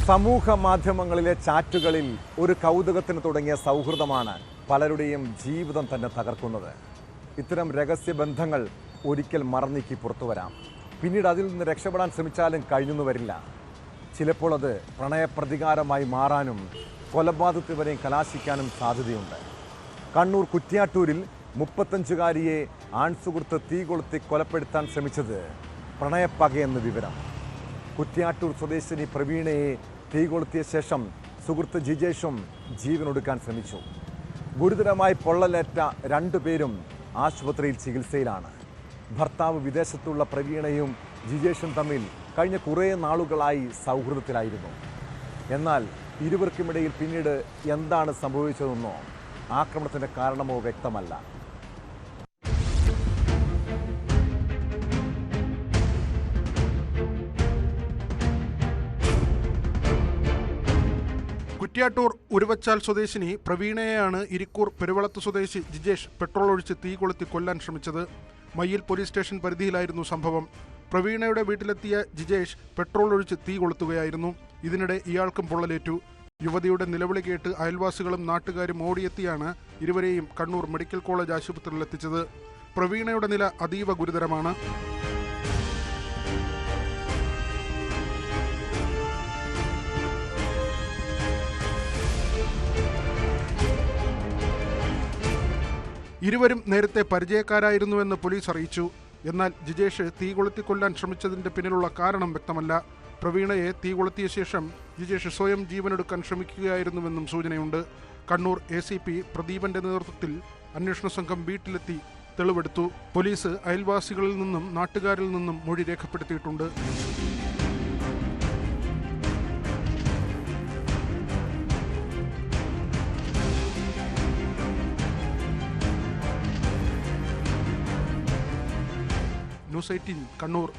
സമൂഹ മാധ്യമങ്ങളിലെ ചാറ്റുകളിൽ ഒരു കൗതുകത്തിന് തുടങ്ങിയ സൗഹൃദമാണ് പലരുടെയും ജീവിതം തന്നെ തകർക്കുന്നത്. ഇത്തരം രഹസ്യ ബന്ധങ്ങൾ ഒരിക്കൽ മറന്നീക്കി പുറത്തു വരാം. പിന്നീട് അതിൽ നിന്ന് രക്ഷപ്പെടാൻ ശ്രമിച്ചാലും കഴിഞ്ഞെന്നു വരില്ല. ചിലപ്പോൾ അത് പ്രണയപ്രതികാരമായി മാറാനും കൊലപാതകത്തിൽ വരെയും കലാശിക്കാനും സാധ്യതയുണ്ട്. കണ്ണൂർ കുറ്റ്യാട്ടൂരിൽ 35-കാരിയെ ആൺസുഹൃത്ത് തീ കൊളുത്തി കൊലപ്പെടുത്താൻ ശ്രമിച്ചത് പ്രണയപ്പകയെന്ന് വിവരം. കുറ്റ്യാട്ടൂർ സ്വദേശിനി പ്രവീണയെ തീ കൊളുത്തിയ ശേഷം സുഹൃത്ത് ജിജേഷും ജീവനൊടുക്കാൻ ശ്രമിച്ചു. ഗുരുതരമായി പൊള്ളലേറ്റ 2 പേരും ആശുപത്രിയിൽ ചികിത്സയിലാണ്. ഭർത്താവ് വിദേശത്തുള്ള പ്രവീണയും ജിജേഷും തമ്മിൽ കഴിഞ്ഞ കുറേ നാളുകളായി സൗഹൃദത്തിലായിരുന്നു. എന്നാൽ ഇരുവർക്കുമിടയിൽ പിന്നീട് എന്താണ് സംഭവിച്ചതെന്നോ ആക്രമണത്തിൻ്റെ കാരണമോ വ്യക്തമല്ല. കുറ്റ്യാട്ടൂർ ഉരുവച്ചാൽ സ്വദേശിനി പ്രവീണയെയാണ് ഇരിക്കൂർ പെരുവളത്ത് സ്വദേശി ജിജേഷ് പെട്രോൾ ഒഴിച്ച് തീ കൊളുത്തി കൊല്ലാൻ ശ്രമിച്ചത്. മയ്യിൽ പോലീസ് സ്റ്റേഷൻ പരിധിയിലായിരുന്നു സംഭവം. പ്രവീണയുടെ വീട്ടിലെത്തിയ ജിജേഷ് പെട്രോൾ ഒഴിച്ച് തീ കൊളുത്തുകയായിരുന്നു. ഇതിനിടെ ഇയാൾക്കും പൊള്ളലേറ്റു. യുവതിയുടെ നിലവിളി കേട്ട് അയൽവാസികളും നാട്ടുകാരും ഓടിയെത്തിയാണ് ഇരുവരെയും കണ്ണൂർ മെഡിക്കൽ കോളേജ് ആശുപത്രിയിൽ എത്തിച്ചത്. പ്രവീണയുടെ നില അതീവ ഗുരുതരമാണ്. ഇരുവരും നേരത്തെ പരിചയക്കാരായിരുന്നുവെന്ന് പോലീസ് അറിയിച്ചു. എന്നാൽ ജിജേഷ് തീ കൊളുത്തിക്കൊല്ലാൻ ശ്രമിച്ചതിന്റെ പിന്നിലുള്ള കാരണം വ്യക്തമല്ല. പ്രവീണയെ തീ കൊളുത്തിയ ശേഷം ജിജേഷ് സ്വയം ജീവനെടുക്കാൻ ശ്രമിക്കുകയായിരുന്നുവെന്നും സൂചനയുണ്ട്. കണ്ണൂർ ACP പ്രദീപന്റെ നേതൃത്വത്തിൽ അന്വേഷണ സംഘം വീട്ടിലെത്തി തെളിവെടുത്തു. പോലീസ് അയൽവാസികളിൽ നിന്നും നാട്ടുകാരിൽ നിന്നും മൊഴി രേഖപ്പെടുത്തിയിട്ടുണ്ട്. ന്യൂസ് 18 കണ്ണൂർ.